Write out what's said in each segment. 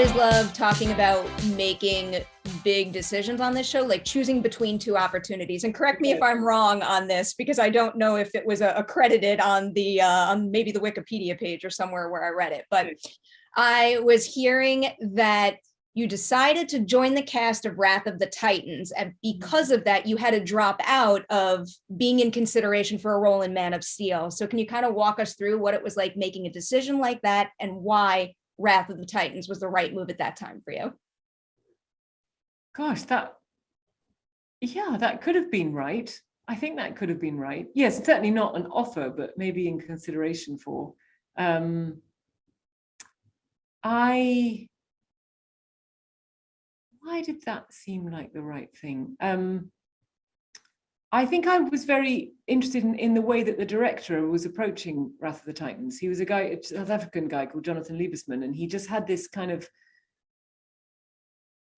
always love talking about making big decisions on this show, like choosing between two opportunities. And correct me if I'm wrong on this, because I don't know if it was accredited on the on maybe the Wikipedia page or somewhere where I read it. But I was hearing that you decided to join the cast of Wrath of the Titans, and because of that, you had to drop out of being in consideration for a role in Man of Steel. So can you kind of walk us through what it was like making a decision like that and why Wrath of the Titans was the right move at that time for you? Gosh, that could have been right. I think that could have been right. Yes, certainly not an offer, but maybe in consideration for. Why did that seem like the right thing? I think I was very interested in the way that the director was approaching Wrath of the Titans. He was a South African guy called Jonathan Liebesman, and he just had this kind of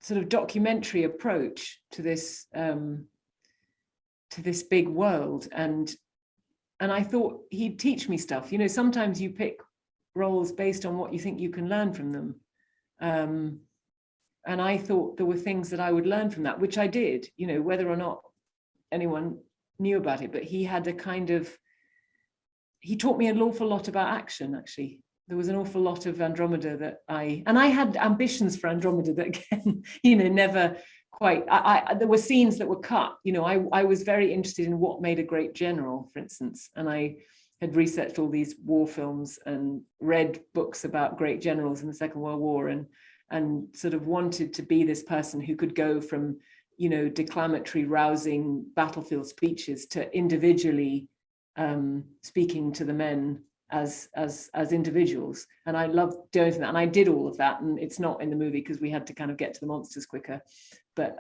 sort of documentary approach to this big world, and I thought he'd teach me stuff. You know, sometimes you pick roles based on what you think you can learn from them, and I thought there were things that I would learn from that, which I did. You know, whether or not anyone knew about it, but he taught me an awful lot about action. Actually, there was an awful lot of Andromeda that I had ambitions for Andromeda that, again, you know, never quite. There were scenes that were cut. You know, I was very interested in what made a great general, for instance, and I had researched all these war films and read books about great generals in the Second World War, and sort of wanted to be this person who could go from, you know, declamatory, rousing battlefield speeches to individually speaking to the men as individuals. And I loved doing that, and I did all of that. And it's not in the movie because we had to kind of get to the monsters quicker. But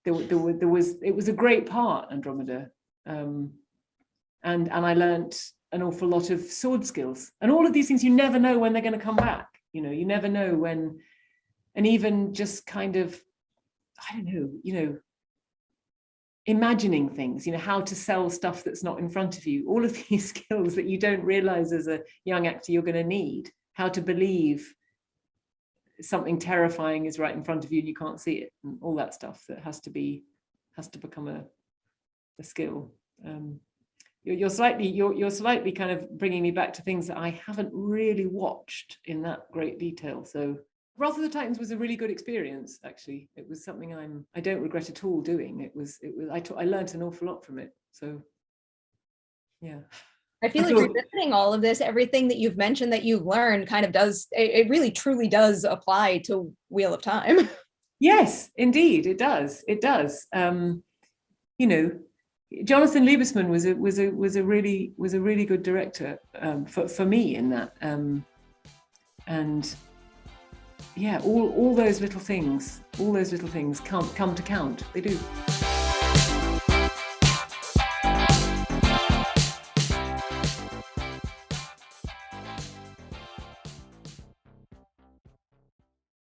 it was a great part, Andromeda, and I learnt an awful lot of sword skills and all of these things. You never know when they're going to come back. You know, you never know when, and even just kind of, I don't know, you know, imagining things, you know, how to sell stuff that's not in front of you, all of these skills that you don't realize as a young actor you're going to need, how to believe something terrifying is right in front of you and you can't see it, and all that stuff that has to become a skill. You're slightly kind of bringing me back to things that I haven't really watched in that great detail. So Wrath of the Titans was a really good experience, actually. It was something I don't regret at all doing. I learned an awful lot from it. So, yeah. I feel like revisiting all of this, everything that you've mentioned that you've learned kind of it really truly does apply to Wheel of Time. Yes, indeed, it does. It does. You know, Jonathan Liebesman was a really good director for me in that. And yeah, all those little things come to count. They do.